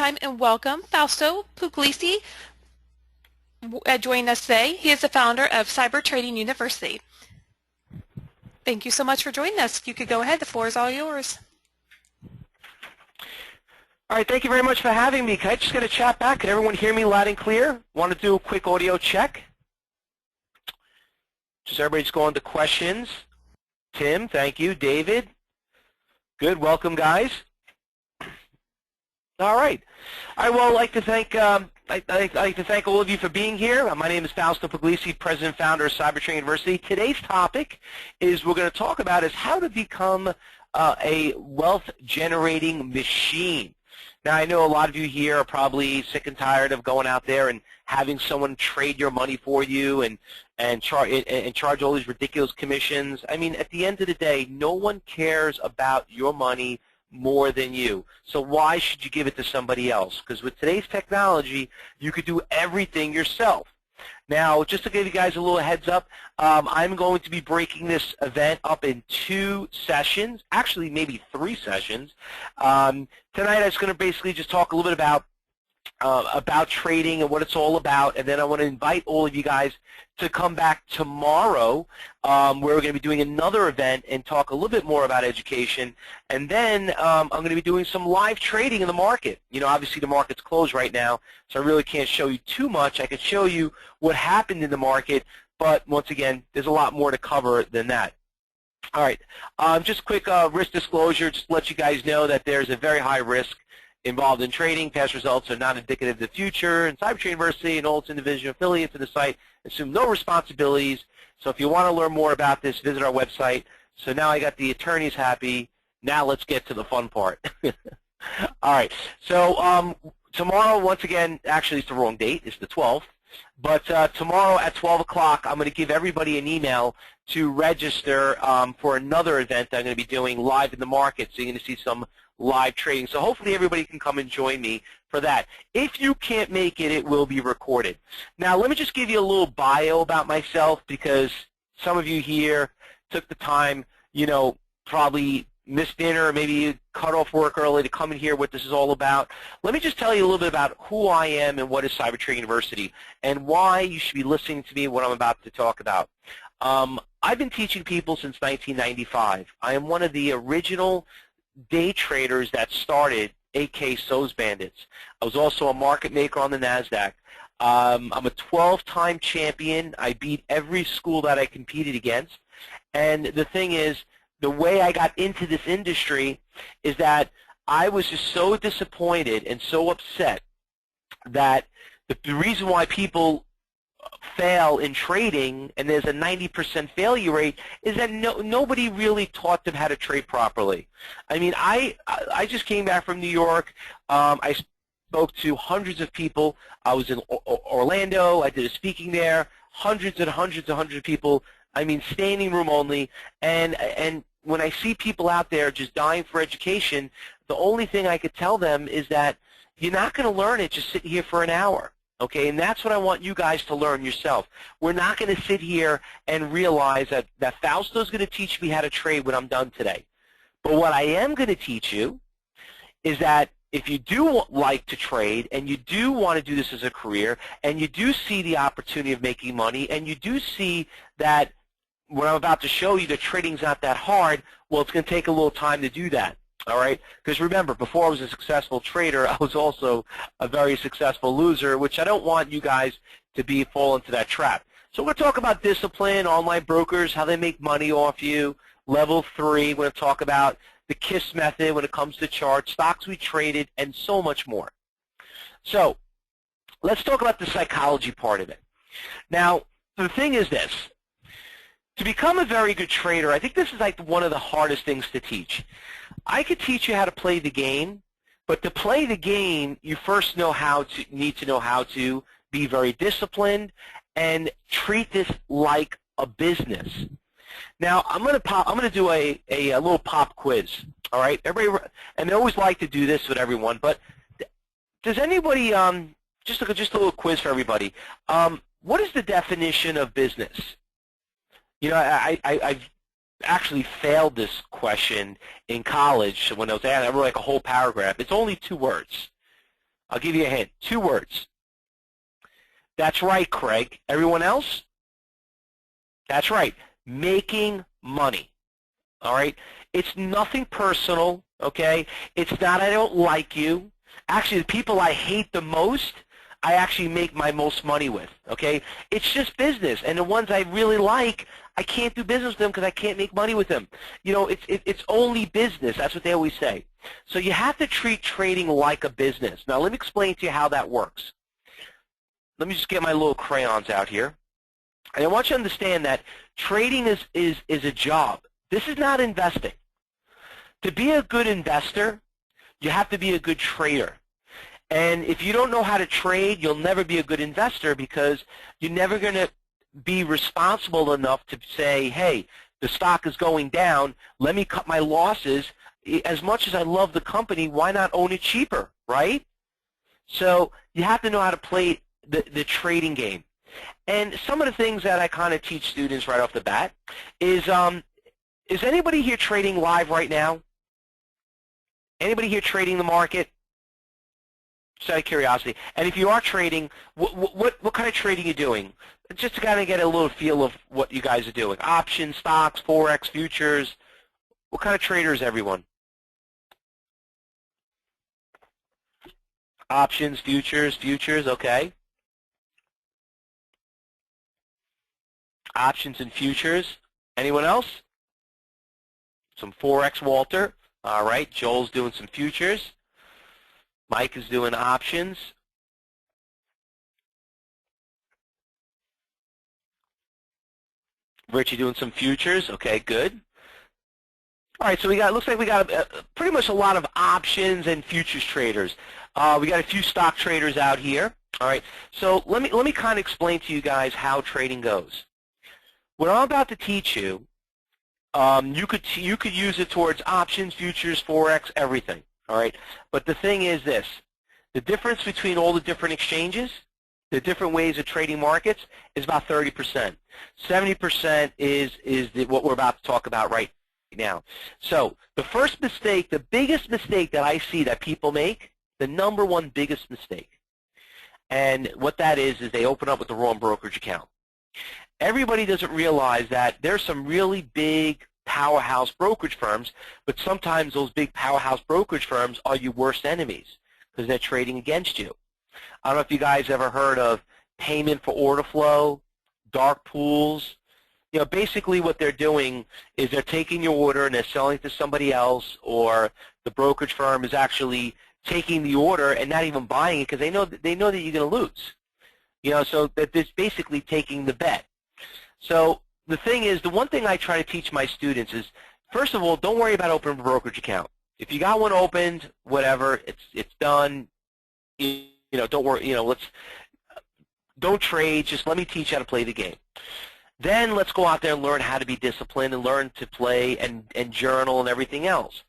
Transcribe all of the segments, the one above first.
Time and welcome Fausto Pugliese joining us today. He is the founder of Cyber Trading University. Thank you so much for joining us. You could go ahead. The floor is all yours. All right, thank you very much for having me. Can I just get a chat back? Can everyone hear me loud and clear? Want to do a quick audio check? Just everybody just go on to questions. Tim, thank you. David, good. Welcome, guys. All right. I would like to thank I'd like to thank all of you for being here. My name is Fausto Pugliese, President and Founder of Cyber Trading University. Today's topic is we're going to talk about is how to become a wealth-generating machine. Now, I know a lot of you here are probably sick and tired of going out there and having someone trade your money for you and charge all these ridiculous commissions. I mean, at the end of the day, no one cares about your money more than you. So why should you give it to somebody else? Because with today's technology, you could do everything yourself. Now, just to give you guys a little heads up, I'm going to be breaking this event up in 2 sessions, actually maybe 3 sessions. Tonight I was going to basically just talk a little bit about trading and what it's all about, and then I want to invite all of you guys to come back tomorrow where we're going to be doing another event and talk a little bit more about education, and then I'm going to be doing some live trading in the market. You know, obviously the market's closed right now, so I really can't show you too much. I could show you what happened in the market, but once again, there's a lot more to cover than that. All right, just quick risk disclosure, just to let you guys know that there's a very high risk involved in trading. Past results are not indicative of the future, and Cyber Trading University and all its individual affiliates of the site assume no responsibilities. So if you want to learn more about this, visit our website. So now I got the attorneys happy. Now let's get to the fun part. All right. So tomorrow, once again, actually it's the wrong date. It's the 12th. But tomorrow at 12 o'clock, I'm going to give everybody an email to register for another event that I'm going to be doing live in the market. So you're going to see some live trading. So hopefully everybody can come and join me for that. If you can't make it, it will be recorded. Now, let me just give you a little bio about myself, because some of you here took the time, you know, probably missed dinner, or maybe you cut off work early to come and hear what this is all about. Let me just tell you a little bit about who I am and what is Cyber Trading University and why you should be listening to me what I'm about to talk about. I've been teaching people since 1995. I am one of the original day traders that started AK So's Bandits. I was also a market maker on the NASDAQ. I'm a 12-time champion. I beat every school that I competed against. And the thing is, the way I got into this industry is that I was just so disappointed and so upset that the reason why people fail in trading, and there's a 90% failure rate, is that nobody really taught them how to trade properly. I mean, I just came back from New York. I spoke to hundreds of people. I was in Orlando. I did a speaking there. Hundreds and hundreds and hundreds of people. I mean, standing room only. And when I see people out there just dying for education, the only thing I could tell them is that you're not going to learn it just sitting here for an hour. Okay, and that's what I want you guys to learn yourself. We're not going to sit here and realize that Fausto's going to teach me how to trade when I'm done today. But what I am going to teach you is that if you do like to trade and you do want to do this as a career and you do see the opportunity of making money and you do see that what I'm about to show you, that trading's not that hard, well, it's going to take a little time to do that. All right? Because remember, before I was a successful trader, I was also a very successful loser, which I don't want you guys to fall into that trap. So we're going to talk about discipline, online brokers, how they make money off you. Level 3, we're going to talk about the KISS method when it comes to charts, stocks we traded, and so much more. So let's talk about the psychology part of it. Now, the thing is this. To become a very good trader, I think this is like one of the hardest things to teach. I could teach you how to play the game, but to play the game, you first need to know how to be very disciplined and treat this like a business. Now, I'm going to do a little pop quiz. All right, everybody, and I always like to do this with everyone. But does anybody just a little quiz for everybody? What is the definition of business? You know, I've actually failed this question in college when I was asked. I wrote like a whole paragraph. It's only 2 words. I'll give you a hint. 2 words. That's right, Craig. Everyone else? That's right. Making money. All right? It's nothing personal, okay? It's not I don't like you. Actually, the people I hate the most, I actually make my most money with, okay? It's just business. And the ones I really like, I can't do business with them because I can't make money with them. You know, it's only business. That's what they always say. So you have to treat trading like a business. Now, let me explain to you how that works. Let me just get my little crayons out here. And I want you to understand that trading is a job. This is not investing. To be a good investor, you have to be a good trader. And if you don't know how to trade, you'll never be a good investor because you're never going to be responsible enough to say, hey, the stock is going down, let me cut my losses. As much as I love the company, why not own it cheaper, right? So you have to know how to play the trading game. And some of the things that I kind of teach students right off the bat is anybody here trading live right now? Anybody here trading the market? Just out of curiosity. And if you are trading, what kind of trading are you doing? Just to kind of get a little feel of what you guys are doing. Options, stocks, Forex, futures. What kind of trader is everyone? Options, futures, okay. Options and futures. Anyone else? Some Forex, Walter. All right, Joel's doing some futures. Mike is doing options. Richie doing some futures. Okay, good. All right, so looks like we got pretty much a lot of options and futures traders. We got a few stock traders out here. All right, so let me kind of explain to you guys how trading goes. What I'm about to teach you, you could use it towards options, futures, Forex, everything. All right, but the thing is this: the difference between all the different exchanges, the different ways of trading markets, is about 30%. 70% is what we're about to talk about right now. So the first mistake, the biggest mistake that I see that people make, the number one biggest mistake, and what that is they open up with the wrong brokerage account. Everybody doesn't realize that there's some really big powerhouse brokerage firms, but sometimes those big powerhouse brokerage firms are your worst enemies because they're trading against you. I don't know if you guys ever heard of payment for order flow, dark pools. You know, basically what they're doing is they're taking your order and they're selling it to somebody else, or the brokerage firm is actually taking the order and not even buying it because they know that you're going to lose. You know, so that it's basically taking the bet. So the thing is, the one thing I try to teach my students is, first of all, don't worry about opening a brokerage account. If you got one opened, whatever, it's done. You know, don't worry. You know, don't trade. Just let me teach you how to play the game. Then let's go out there and learn how to be disciplined and learn to play and journal and everything else.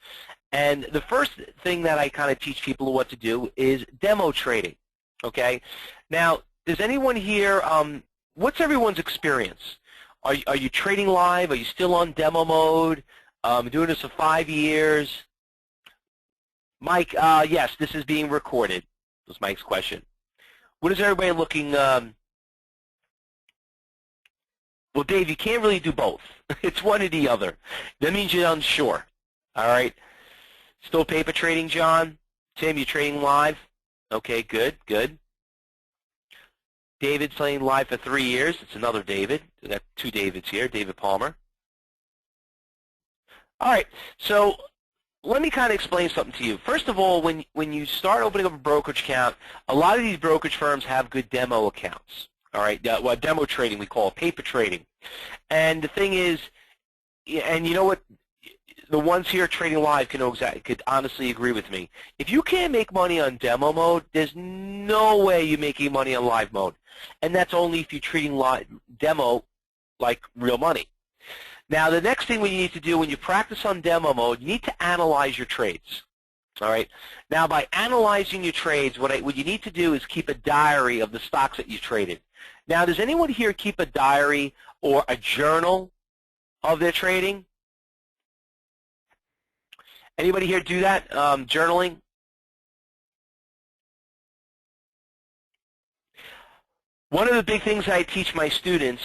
And the first thing that I kind of teach people what to do is demo trading. Okay. Now, does anyone here? What's everyone's experience? Are you trading live? Are you still on demo mode? Doing this for 5 years? Mike, yes, this is being recorded. Was Mike's question. What is everybody looking? Well, Dave, you can't really do both. It's one or the other. That means you're unsure. All right. Still paper trading, John? Tim, you trading live? Okay, good, good. David's playing live for 3 years. It's another David. We got 2 Davids here, David Palmer. All right, so let me kind of explain something to you. First of all, when you start opening up a brokerage account, a lot of these brokerage firms have good demo accounts. All right, well, demo trading we call it, paper trading. And the thing is, and you know what, the ones here trading live could honestly agree with me. If you can't make money on demo mode, there's no way you're making money on live mode. And that's only if you're treating live demo like real money. Now, the next thing we need to do when you practice on demo mode, you need to analyze your trades. All right. Now, by analyzing your trades, what you need to do is keep a diary of the stocks that you traded. Now, does anyone here keep a diary or a journal of their trading? Anybody here do that, journaling? One of the big things I teach my students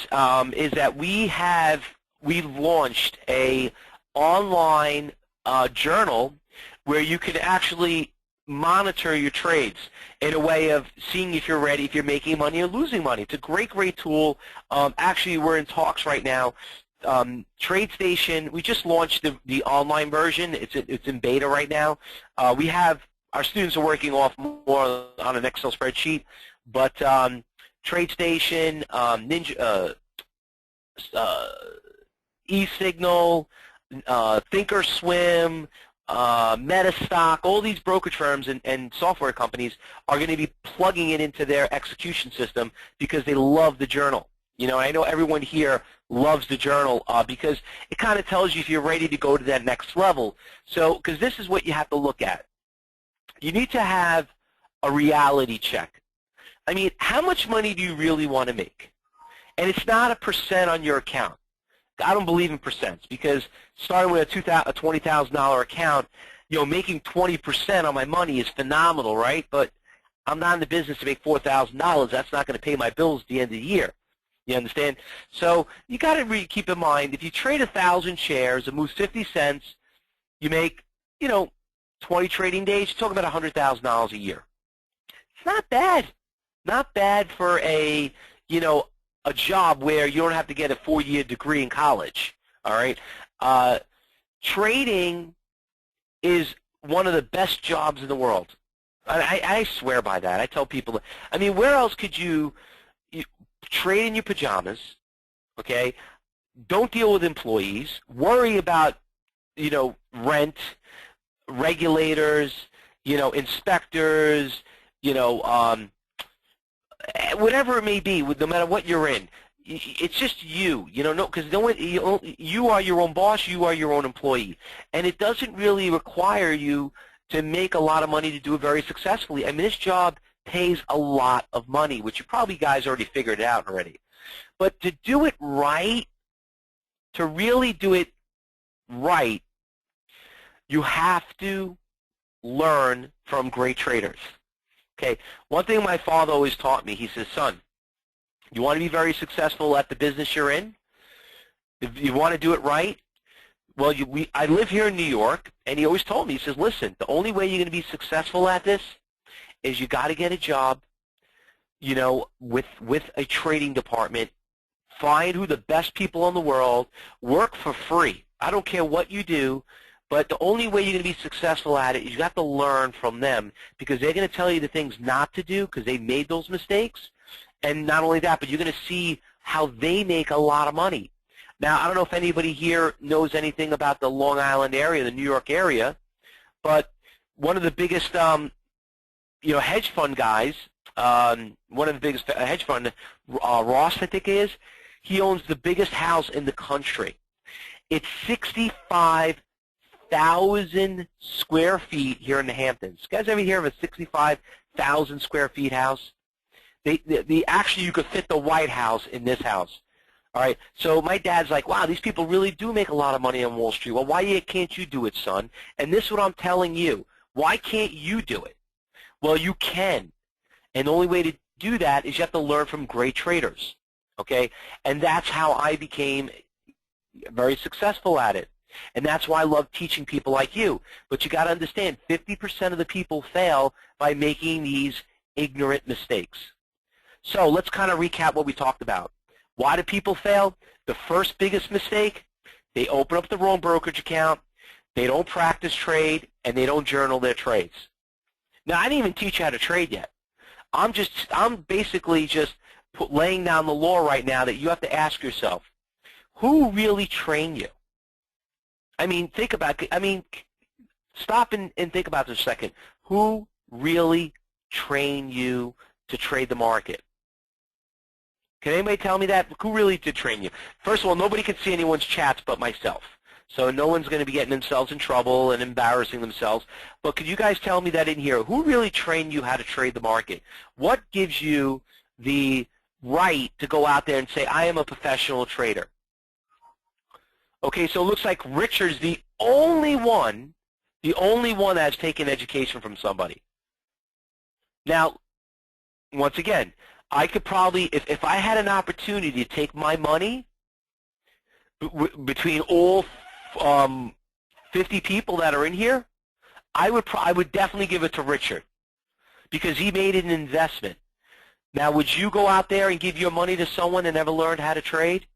is that we've launched a online journal where you can actually monitor your trades in a way of seeing if you're ready, if you're making money or losing money. It's a great, great tool. Actually, we're in talks right now. TradeStation, we just launched the online version. It's in beta right now. Our students are working off more on an Excel spreadsheet, but TradeStation, Ninja, eSignal, Thinkorswim, Metastock, all these brokerage firms and software companies are going to be plugging it into their execution system because they love the journal. You know, I know everyone here loves the journal because it kind of tells you if you're ready to go to that next level. So, because this is what you have to look at. You need to have a reality check. I mean, how much money do you really want to make? And it's not a percent on your account. I don't believe in percents because starting with a $20,000 account, you know, making 20% on my money is phenomenal, right? But I'm not in the business to make $4,000. That's not going to pay my bills at the end of the year. You understand? So you got to really keep in mind, if you trade 1,000 shares and move 50 cents, you make, you know, 20 trading days. You're talking about $100,000 a year. It's not bad. Not bad for a, you know, a job where you don't have to get a 4-year degree in college. All right. Trading is one of the best jobs in the world. I swear by that. I tell people. I mean, where else could you trade in your pajamas? Okay. Don't deal with employees. Worry about, you know, rent, regulators, you know, inspectors, you know, whatever it may be, no matter what you're in. It's just you know, because no one, you are your own boss, you are your own employee, and it doesn't really require you to make a lot of money to do it very successfully. I mean, this job pays a lot of money, which you probably guys already figured out already. But to do it right, to really do it right, you have to learn from great traders. Okay, one thing my father always taught me, he says, son, you want to be very successful at the business you're in? If you want to do it right, well, I live here in New York, and he always told me, he says, listen, the only way you're going to be successful at this is you got to get a job, you know, with a trading department, find who the best people in the world, work for free. I don't care what you do, but the only way you're going to be successful at it is you have to learn from them because they're going to tell you the things not to do because they made those mistakes. And not only that, but you're going to see how they make a lot of money. Now, I don't know if anybody here knows anything about the Long Island area, the New York area, but one of the biggest, you know, hedge fund guys, one of the biggest hedge fund, Ross, I think it is, he owns the biggest house in the country. It's 65,000 square feet here in the Hamptons. You guys ever hear of a 65,000 square feet house? Actually, you could fit the White House in this house. All right, so my dad's like, wow, these people really do make a lot of money on Wall Street. Well, why can't you do it, son? And this is what I'm telling you. Why can't you do it? Well, you can. And the only way to do that is you have to learn from great traders, okay? And that's how I became very successful at it. And that's why I love teaching people like you. But you got to understand, 50% of the people fail by making these ignorant mistakes. So let's kind of recap what we talked about. Why do people fail? The first biggest mistake, they open up the wrong brokerage account, they don't practice trade, and they don't journal their trades. Now, I didn't even teach you how to trade yet. I'm basically just laying down the law right now that you have to ask yourself, who really trained you? I mean, think about it. I mean, stop and think about this a second. Who really trained you to trade the market? Can anybody tell me that? Who really did train you? First of all, nobody can see anyone's chats but myself. So no one's going to be getting themselves in trouble and embarrassing themselves. But could you guys tell me that in here? Who really trained you how to trade the market? What gives you the right to go out there and say, I am a professional trader? Okay, so it looks like Richard's the only one that's taken education from somebody. Now, once again, I could probably, if I had an opportunity to take my money between all 50 people that are in here, I would definitely give it to Richard because he made an investment. Now, would you go out there and give your money to someone that never learned how to trade?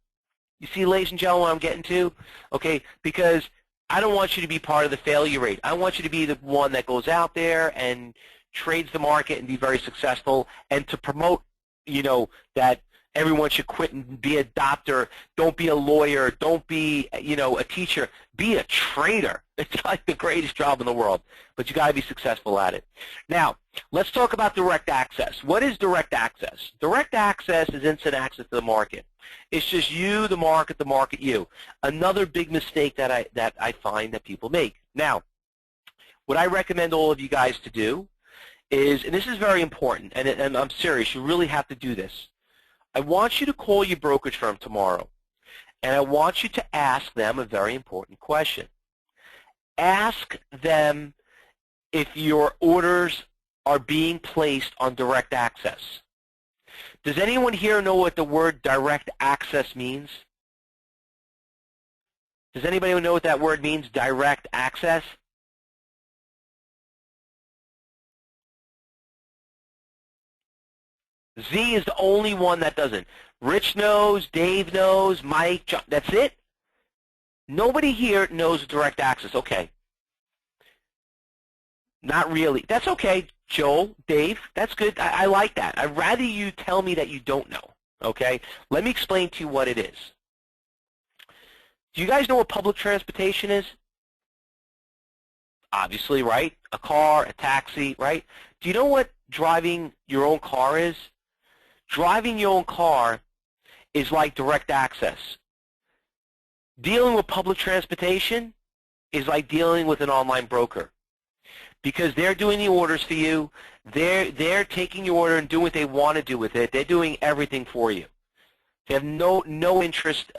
You see, ladies and gentlemen, what I'm getting to? Okay, because I don't want you to be part of the failure rate. I want you to be the one that goes out there and trades the market and be very successful, and to promote, that everyone should quit and be a doctor. Don't be a lawyer. Don't be, a teacher. Be a trader. It's like the greatest job in the world, but you got to be successful at it. Now, let's talk about direct access. What is direct access? Direct access is instant access to the market. It's just you, the market you. Another big mistake that I find that people make. Now, what I recommend all of you guys to do is, and this is very important, and I'm serious, you really have to do this. I want you to call your brokerage firm tomorrow, and I want you to ask them a very important question. Ask them if your orders are being placed on direct access. Does anyone here know what the word direct access means? Does anybody know what that word means, direct access? Z is the only one that doesn't. Rich knows, Dave knows, Mike, John, that's it? Nobody here knows direct access. Okay. Not really. That's okay, Joel, Dave. That's good. I like that. I'd rather you tell me that you don't know. Okay? Let me explain to you what it is. Do you guys know what public transportation is? Obviously, right? A car, a taxi, right? Do you know what driving your own car is? Driving your own car is like direct access. Dealing with public transportation is like dealing with an online broker, because they're doing the orders for you. They're taking your order and doing what they want to do with it. They're doing everything for you. They have no interest,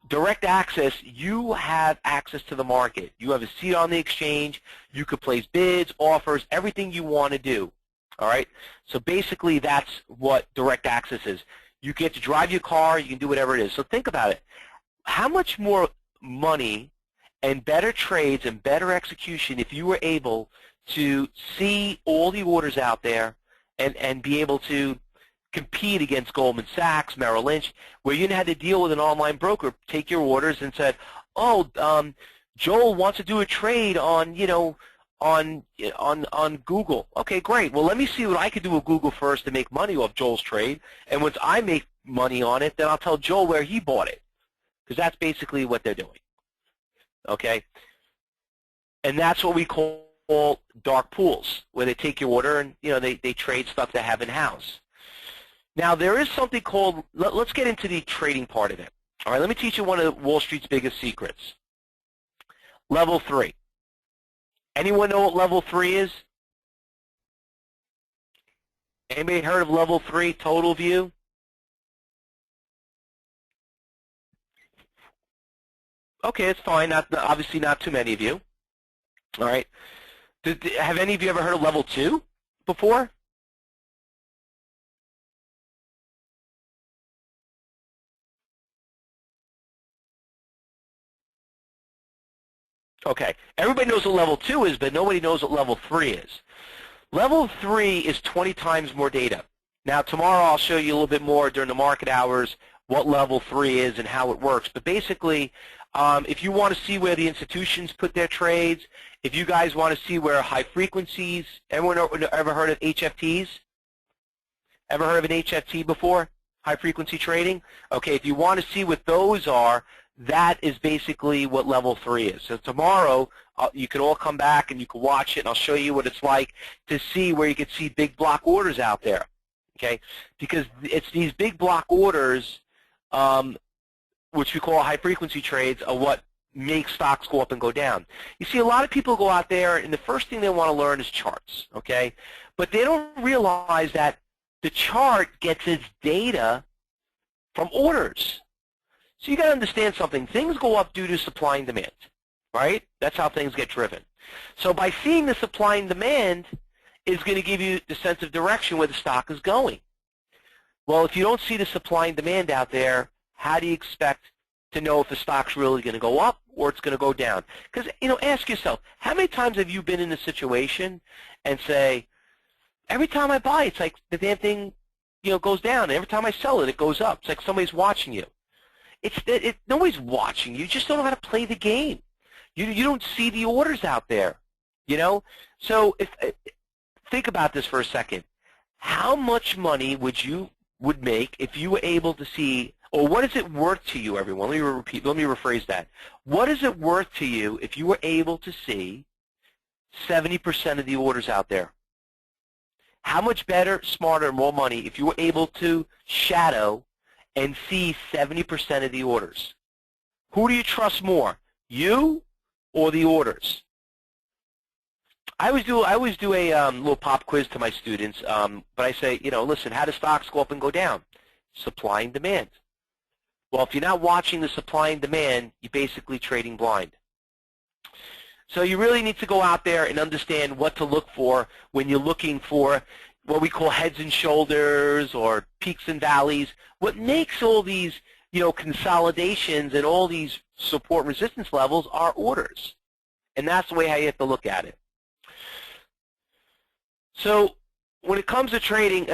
direct access, you have access to the market. You have a seat on the exchange. You could place bids, offers, everything you want to do. All right? So basically that's what direct access is. You get to drive your car. You can do whatever it is. So think about it. How much more money and better trades and better execution if you were able to see all the orders out there and be able to compete against Goldman Sachs, Merrill Lynch, where you didn't have to deal with an online broker, take your orders and said, oh, Joel wants to do a trade on, on Google. Okay, great. Well, let me see what I could do with Google first to make money off Joel's trade. And once I make money on it, then I'll tell Joel where he bought it, because that's basically what they're doing. Okay? And that's what we call dark pools, where they take your order and, they trade stuff they have in-house. Now, there is something called, let's get into the trading part of it. All right, let me teach you one of Wall Street's biggest secrets. Level 3. Anyone know what level 3 is? Anybody heard of level 3, total view? Okay, it's fine. Obviously not too many of you. All right. Have any of you ever heard of level 2 before? Okay. Everybody knows what level 2 is, but nobody knows what level 3 is. Level 3 is 20 times more data. Now, tomorrow I'll show you a little bit more during the market hours what level 3 is and how it works. But basically, if you want to see where the institutions put their trades, if you guys want to see where high frequencies, everyone ever heard of HFTs? Ever heard of an HFT before? High frequency trading? Okay, if you want to see what those are, that is basically what level 3 is. So tomorrow, you can all come back and you can watch it, and I'll show you what it's like to see where you can see big block orders out there. Okay, because it's these big block orders, which we call high-frequency trades, are what make stocks go up and go down. You see, a lot of people go out there, and the first thing they want to learn is charts, okay? But they don't realize that the chart gets its data from orders. So you got to understand something. Things go up due to supply and demand, right? That's how things get driven. So by seeing the supply and demand is going to give you the sense of direction where the stock is going. Well, if you don't see the supply and demand out there, how do you expect to know if the stock's really going to go up or it's going to go down? Because, ask yourself, how many times have you been in a situation and say, every time I buy, it's like the damn thing, goes down. And every time I sell it, it goes up. It's like somebody's watching you. Nobody's watching you. You just don't know how to play the game. You don't see the orders out there, So think about this for a second. How much money would make if you were able to see, or what is it worth to you, everyone? Let me rephrase that. What is it worth to you if you were able to see 70% of the orders out there? How much better, smarter, more money if you were able to shadow and see 70% of the orders? Who do you trust more, you or the orders? I always do a little pop quiz to my students, but I say, listen, how do stocks go up and go down? Supply and demand. Well, if you're not watching the supply and demand, you're basically trading blind. So you really need to go out there and understand what to look for when you're looking for what we call heads and shoulders or peaks and valleys. What makes all these, consolidations and all these support and resistance levels are orders. And that's the way how you have to look at it. So when it comes to trading,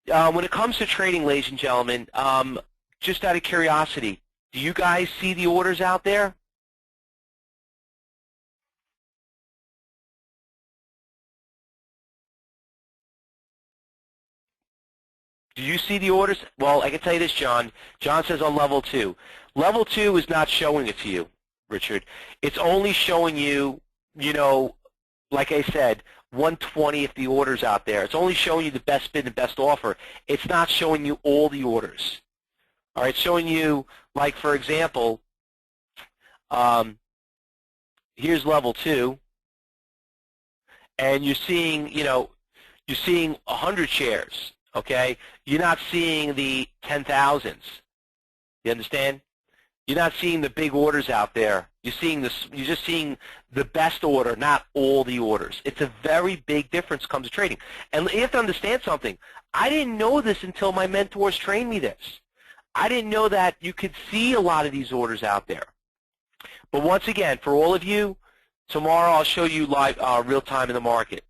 ladies and gentlemen, just out of curiosity, do you guys see the orders out there? Do you see the orders? Well, I can tell you this, John. John says on level 2. Level 2 is not showing it to you, Richard. It's only showing you, like I said, 120 if the order's out there. It's only showing you the best bid and best offer. It's not showing you all the orders. All right, it's showing you, like, for example, here's level 2, and you're seeing, you're seeing 100 shares. Okay, you're not seeing the 10,000s. You understand? You're not seeing the big orders out there. You're just seeing the best order, not all the orders. It's a very big difference comes to trading. And you have to understand something. I didn't know this until my mentors trained me this. I didn't know that you could see a lot of these orders out there. But once again, for all of you, tomorrow I'll show you live real time in the market.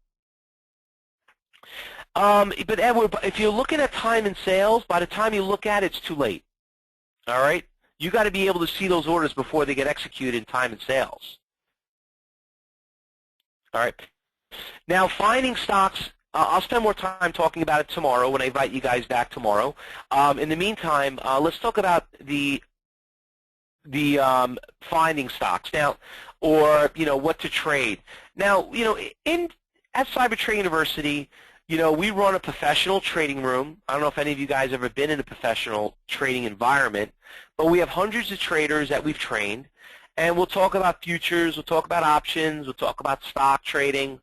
But Edward, if you're looking at time and sales, by the time you look at it, it's too late. All right? You got to be able to see those orders before they get executed in time and sales. All right? Now, finding stocks, I'll spend more time talking about it tomorrow when I invite you guys back tomorrow. In the meantime, let's talk about the finding stocks now, or what to trade. Now, at Cyber Trading University, we run a professional trading room. I don't know if any of you guys have ever been in a professional trading environment, but we have hundreds of traders that we've trained, and we'll talk about futures, we'll talk about options, we'll talk about stock trading.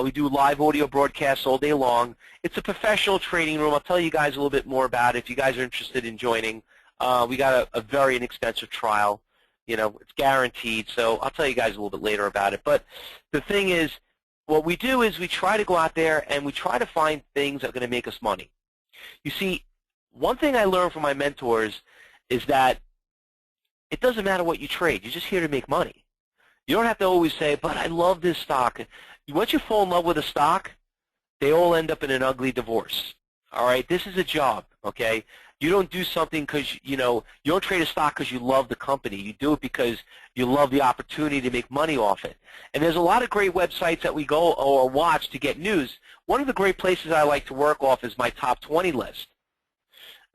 We do live audio broadcasts all day long. It's a professional trading room. I'll tell you guys a little bit more about it if you guys are interested in joining. We got a very inexpensive trial. It's guaranteed, so I'll tell you guys a little bit later about it. But the thing is, what we do is we try to go out there and we try to find things that are going to make us money. You see, one thing I learned from my mentors is that it doesn't matter what you trade. You're just here to make money. You don't have to always say, but I love this stock. Once you fall in love with a stock, they all end up in an ugly divorce. All right? This is a job, okay? You don't do something because, you don't trade a stock because you love the company. You do it because you love the opportunity to make money off it. And there's a lot of great websites that we go or watch to get news. One of the great places I like to work off is my top 20 list.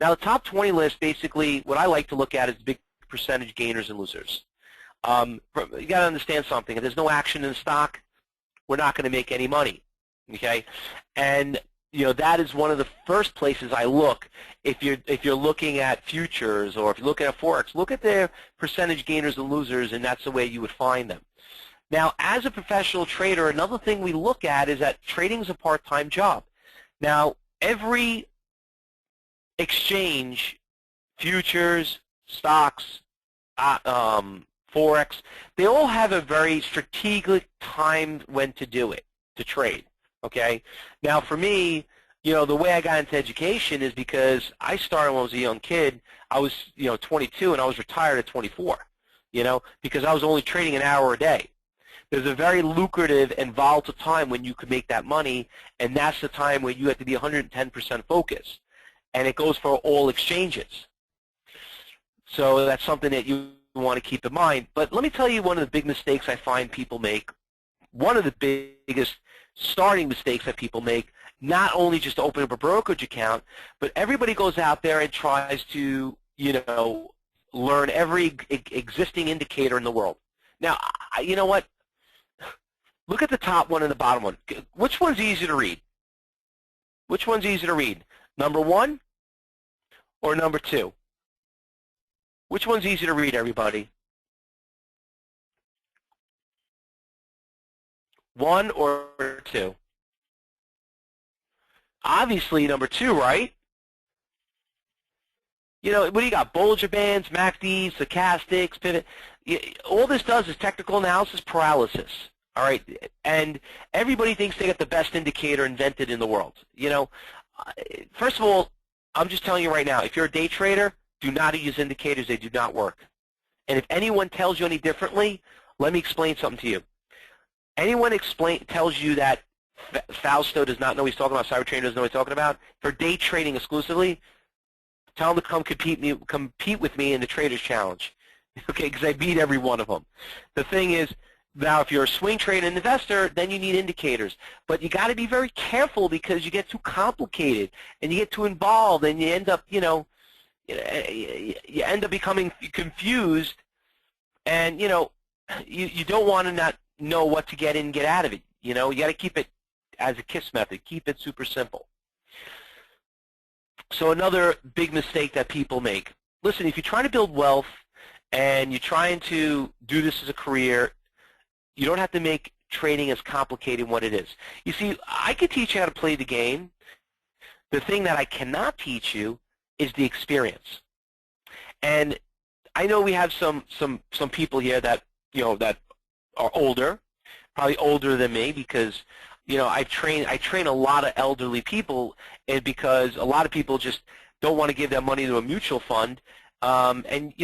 Now, the top 20 list, basically, what I like to look at is big percentage gainers and losers. You got to understand something. If there's no action in the stock, we're not going to make any money, okay? And that is one of the first places I look. If you're looking at futures or if you're looking at Forex, look at their percentage gainers and losers, and that's the way you would find them. Now, as a professional trader, another thing we look at is that trading is a part-time job. Now, every exchange, futures, stocks, Forex, they all have a very strategic time when to do it, to trade. Okay. Now, for me, The way I got into education is because I started when I was a young kid. I was, 22, and I was retired at 24, because I was only trading an hour a day. There's a very lucrative and volatile time when you could make that money, and that's the time when you have to be 110% focused. And it goes for all exchanges. So that's something that you want to keep in mind. But let me tell you one of the big mistakes I find people make. One of the biggest starting mistakes that people make, not only just to open up a brokerage account, but everybody goes out there and tries to, learn every existing indicator in the world. Now, you know what? Look at the top one and the bottom one. Which one's easier to read? Which one's easier to read? Number 1 or number 2? Which one's easier to read, everybody? 1 or 2? Obviously, number 2, right? What do you got? Bollinger Bands, MACDs, stochastics, pivot. All this does is technical analysis paralysis. All right, and everybody thinks they got the best indicator invented in the world. First of all, I'm just telling you right now, if you're a day trader, do not use indicators. They do not work. And if anyone tells you any differently, let me explain something to you. Anyone tells you that Fausto does not know what he's talking about, cyber trader doesn't know what he's talking about, for day trading exclusively, tell him to come compete with me in the Traders Challenge, okay, because I beat every one of them. The thing is, now if you're a swing trader and investor, then you need indicators. But you got to be very careful because you get too complicated and you get too involved and you end up, you end up becoming confused, and, you don't want to not know what to get in and get out of it. You got to keep it as a KISS method. Keep it super simple. So another big mistake that people make. Listen, if you're trying to build wealth and you're trying to do this as a career, you don't have to make trading as complicated what it is. You see, I could teach you how to play the game. The thing that I cannot teach you is the experience. And I know we have some people here that that are older, probably older than me, because I train a lot of elderly people, and because a lot of people just don't want to give their money to a mutual fund, and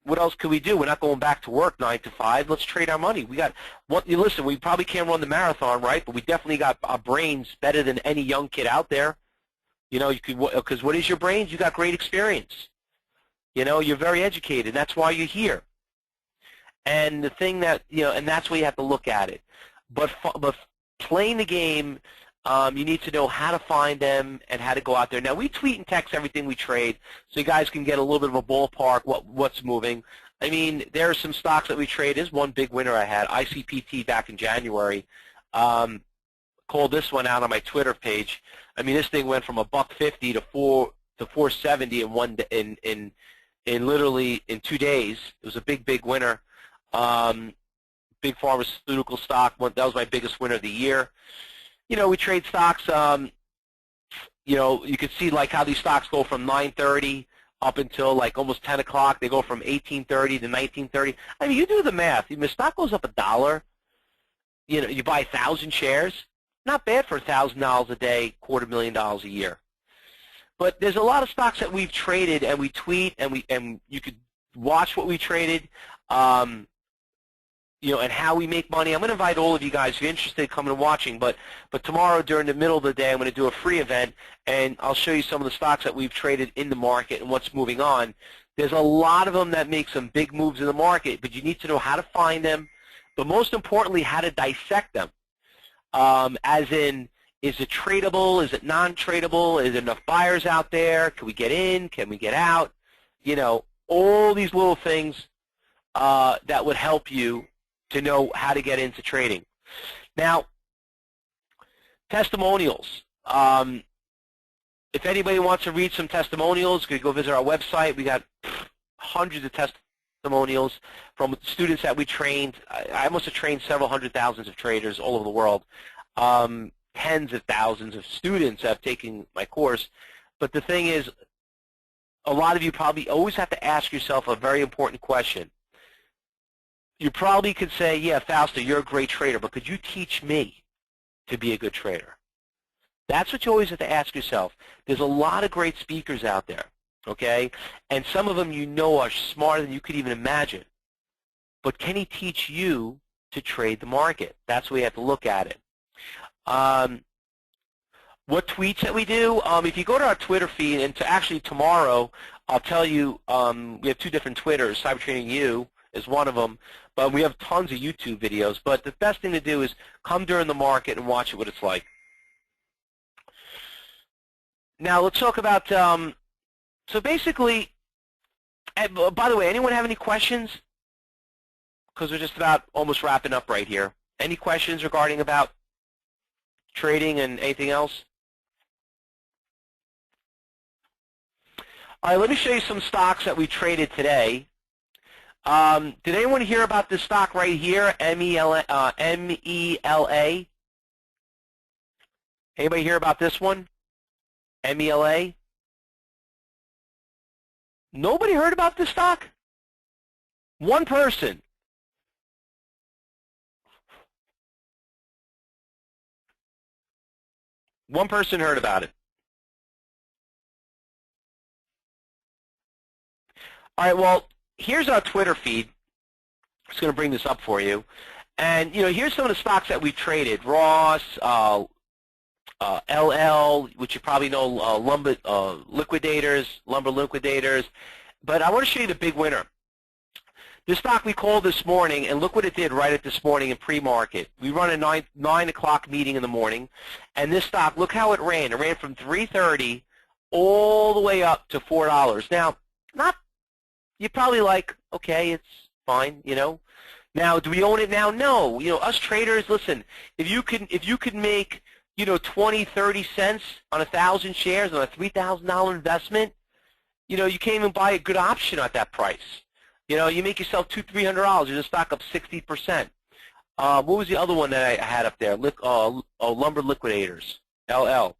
what else could we do? We're not going back to work 9 to 5. Let's trade our money. Listen, we probably can't run the marathon, right? But we definitely got our brains better than any young kid out there. Because what is your brains? You got great experience. You're very educated. That's why you're here. And the thing that, and that's why you have to look at it. But playing the game, you need to know how to find them and how to go out there. Now, we tweet and text everything we trade, so you guys can get a little bit of a ballpark what's moving. I mean, there are some stocks that we trade. There's one big winner I had, ICPT, back in January. Called this one out on my Twitter page. I mean, this thing went from $1.50 to 470 in literally in 2 days. It was a big winner. Big pharmaceutical stock. That was my biggest winner of the year. We trade stocks. You could see like how these stocks go from 9:30 up until like almost 10 o'clock. They go from 18:30 to 19:30. I mean, you do the math. If the stock goes up $1, you buy 1,000 shares. Not bad for $1,000 a day, $250,000 a year. But there's a lot of stocks that we've traded, and we tweet, and you could watch what we traded. And how we make money. I'm going to invite all of you guys if you're interested in coming and watching, but tomorrow during the middle of the day I'm going to do a free event, and I'll show you some of the stocks that we've traded in the market and what's moving on. There's a lot of them that make some big moves in the market, but you need to know how to find them, but most importantly, how to dissect them. As in, is it tradable? Is it non-tradable? Is there enough buyers out there? Can we get in? Can we get out? All these little things that would help you to know how to get into trading. Now, testimonials. If anybody wants to read some testimonials, you can go visit our website. We got hundreds of testimonials from students that we trained. I must have trained several hundred thousands of traders all over the world. Tens of thousands of students have taken my course. But the thing is, a lot of you probably always have to ask yourself a very important question. You probably could say, yeah, Fausto, you're a great trader, but could you teach me to be a good trader? That's what you always have to ask yourself. There's a lot of great speakers out there, okay? And some of them you know are smarter than you could even imagine. But can he teach you to trade the market? That's the way you have to look at it. What tweets that we do? If you go to our Twitter feed, and actually tomorrow, I'll tell you, we have two different Twitters. Cyber Trading U is one of them, but we have tons of YouTube videos. But the best thing to do is come during the market and watch it, what it's like. Now let's talk about, so basically, by the way, anyone have any questions? Because we're just about almost wrapping up right here. Any questions regarding about trading and anything else? All right, let me show you some stocks that we traded today. Did anyone hear about this stock right here, MELA? Anybody hear about this one? MELA? Nobody heard about this stock? One person. One person heard about it. All right, well, here's our Twitter feed. I'm just going to bring this up for you. And, you know, here's some of the stocks that we traded. Ross, LL, which you probably know, lumber liquidators. But I want to show you the big winner. This stock we called this morning, and look what it did right at this morning in pre-market. We run a 9 o'clock meeting in the morning, and this stock, look how it ran. It ran from 3.30 all the way up to $4. Now, you're probably like, okay, it's fine, you know. Now, do we own it now? No. You know, us traders, listen, if you could make, you know, 20, 30 cents on 1,000 shares on a $3,000 investment, you know, you can't even buy a good option at that price. You know, you make yourself $200-300. You're the stock up 60%. What was the other one that I had up there? Lumber Liquidators, LL.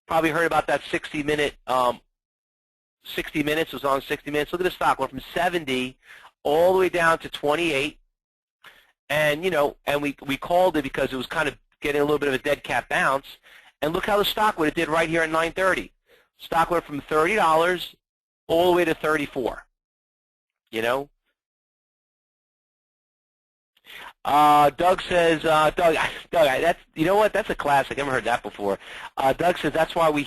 Probably heard about that 60-minute. 60 Minutes was on 60 Minutes. Look at the stock. Went from 70 all the way down to 28. And, you know, and we called it because it was kind of getting a little bit of a dead cat bounce. And look how the stock, what it did right here at 9:30. Stock went from $30 all the way to 34. You know? Doug says, Doug, that's, you know what? That's a classic. I haven't heard that before. Doug says that's why we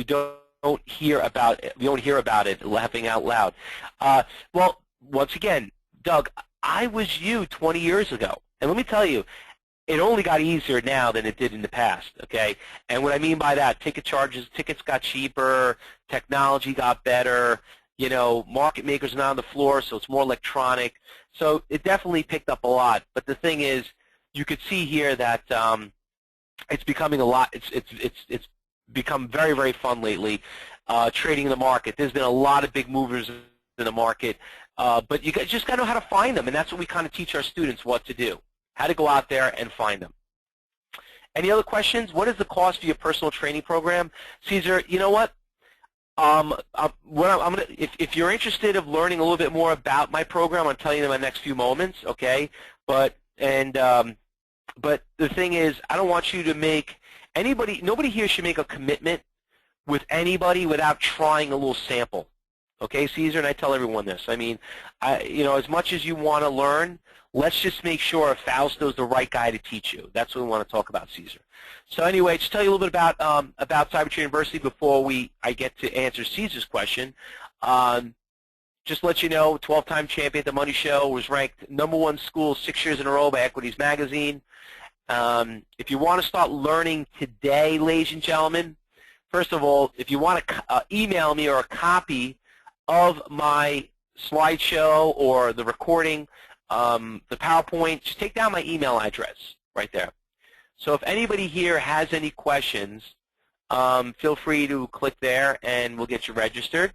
don't hear about it, laughing out loud. Well, once again, Doug, I was you 20 years ago. And let me tell you, it only got easier now than it did in the past, okay? And what I mean by that, tickets got cheaper, technology got better, you know, market makers are not on the floor, so it's more electronic. So it definitely picked up a lot. But the thing is, you could see here that it's becoming a lot, it's become very, very fun lately, trading in the market. There's been a lot of big movers in the market, but you just got to know how to find them, and that's what we kind of teach our students what to do, how to go out there and find them. Any other questions? What is the cost for your personal training program? Caesar, you know what? If you're interested in learning a little bit more about my program, I'll tell you in my next few moments, okay? But the thing is, I don't want you to make nobody here should make a commitment with anybody without trying a little sample. Okay, Caesar, and I tell everyone this. I mean, you know, as much as you want to learn, let's just make sure Fausto's the right guy to teach you. That's what we want to talk about, Caesar. So anyway, just tell you a little bit about Cyber Trading University before I get to answer Caesar's question. Just to let you know, 12-time champion at the Money Show, was ranked #1 school 6 years in a row by Equities Magazine. If you want to start learning today, ladies and gentlemen, first of all, if you want to email me or a copy of my slideshow or the recording, the PowerPoint, just take down my email address right there. So if anybody here has any questions, feel free to click there and we'll get you registered.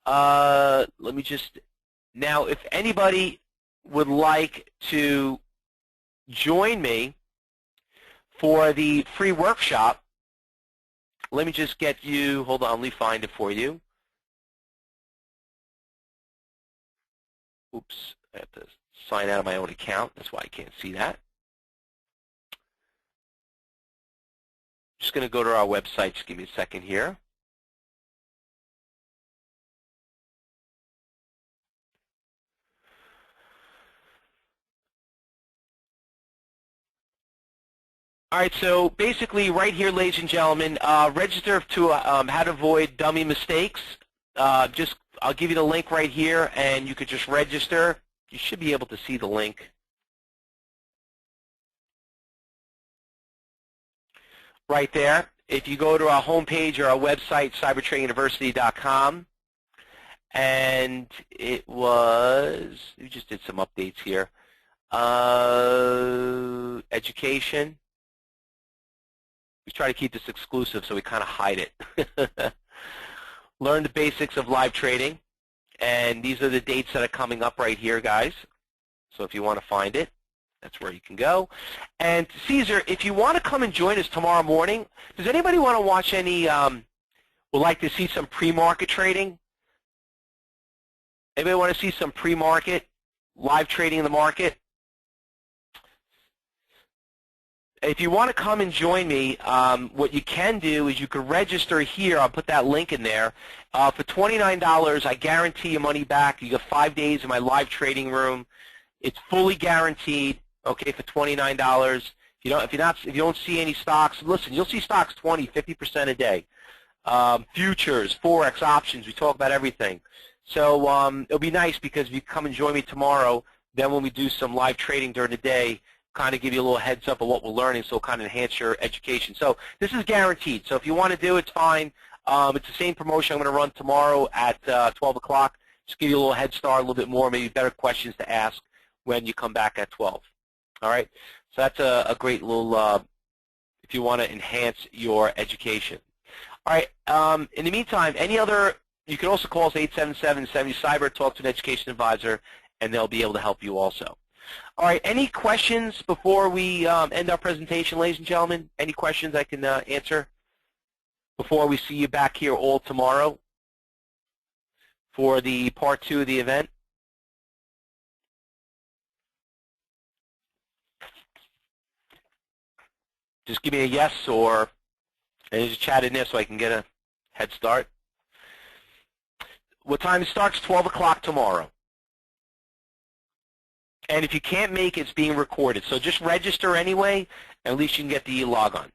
Let me just, now if anybody would like to join me for the free workshop, let me just get you, hold on, let me find it for you. Oops, I have to sign out of my own account. That's why I can't see that. Just going to go to our website. Just give me a second here. All right, so basically right here, ladies and gentlemen, register to how to avoid dummy mistakes. I'll give you the link right here, and you could just register. You should be able to see the link. Right there. If you go to our homepage or our website, cybertradinguniversity.com, and it was, we just did some updates here. Education. We try to keep this exclusive, so we kind of hide it. Learn the basics of live trading, and these are the dates that are coming up right here, guys. So if you want to find it, that's where you can go. And Caesar, if you want to come and join us tomorrow morning, does anybody want to watch any, would like to see some pre-market trading? Anybody want to see some pre-market, live trading in the market? If you want to come and join me, what you can do is you can register here. I'll put that link in there. For $29, I guarantee your money back. You get 5 days in my live trading room. It's fully guaranteed. Okay, for $29. If you don't see any stocks, listen, you'll see stocks 20, 50% a day. Futures, Forex, options. We talk about everything. So it'll be nice because if you come and join me tomorrow, then when we do some live trading during the day, kind of give you a little heads up of what we're learning, so it'll kind of enhance your education. So this is guaranteed. So if you want to do it, it's fine. It's the same promotion I'm going to run tomorrow at 12 o'clock. Just give you a little head start, a little bit more, maybe better questions to ask when you come back at 12. All right? So that's a great little, if you want to enhance your education. All right. In the meantime, you can also call us 877-70-CYBER, talk to an education advisor, and they'll be able to help you also. All right, any questions before we end our presentation, ladies and gentlemen? Any questions I can answer before we see you back here all tomorrow for the part 2 of the event? Just give me a yes and just chat in there so I can get a head start. What time it starts? 12 o'clock tomorrow. And if you can't make it, it's being recorded. So just register anyway, and at least you can get the log on.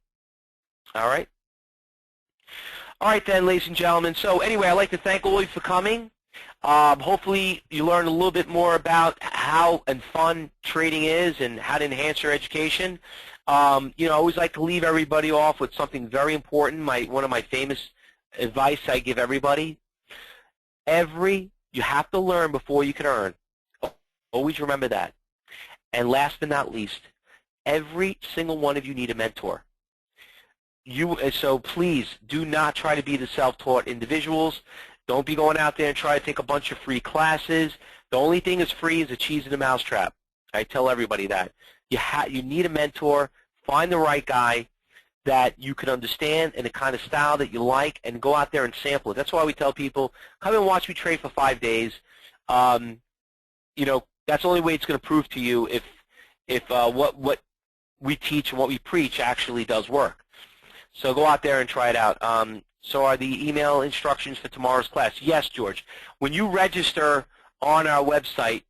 All right? All right then, ladies and gentlemen. So anyway, I'd like to thank all of you for coming. Hopefully you learned a little bit more about how and fun trading is and how to enhance your education. I always like to leave everybody off with something very important, one of my famous advice I give everybody. You have to learn before you can earn. Always remember that. And last but not least, every single one of you need a mentor. So please do not try to be the self-taught individuals. Don't be going out there and try to take a bunch of free classes. The only thing that's free is a cheese in a mousetrap. I tell everybody that. You need a mentor. Find the right guy that you can understand and the kind of style that you like, and go out there and sample it. That's why we tell people, come and watch me trade for 5 days. That's the only way it's going to prove to you if what we teach and what we preach actually does work. So go out there and try it out. So are the email instructions for tomorrow's class? Yes, George. When you register on our website,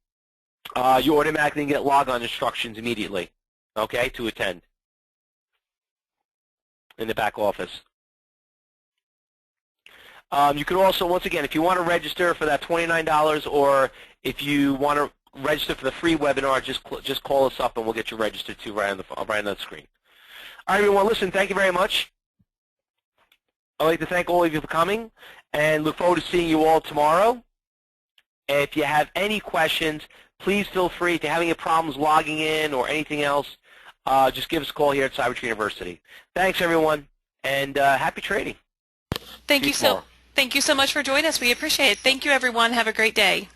you automatically get log-on instructions immediately, okay, to attend in the back office. You can also, once again, if you want to register for that $29, or if you want to register for the free webinar, just call us up and we'll get you registered too right on the screen. All right, everyone, listen, thank you very much. I'd like to thank all of you for coming and look forward to seeing you all tomorrow. And if you have any questions, please feel free. If you're having any problems logging in or anything else, just give us a call here at Cyber Trading University. Thanks, everyone, and happy trading. Thank you so much for joining us. We appreciate it. Thank you, everyone. Have a great day.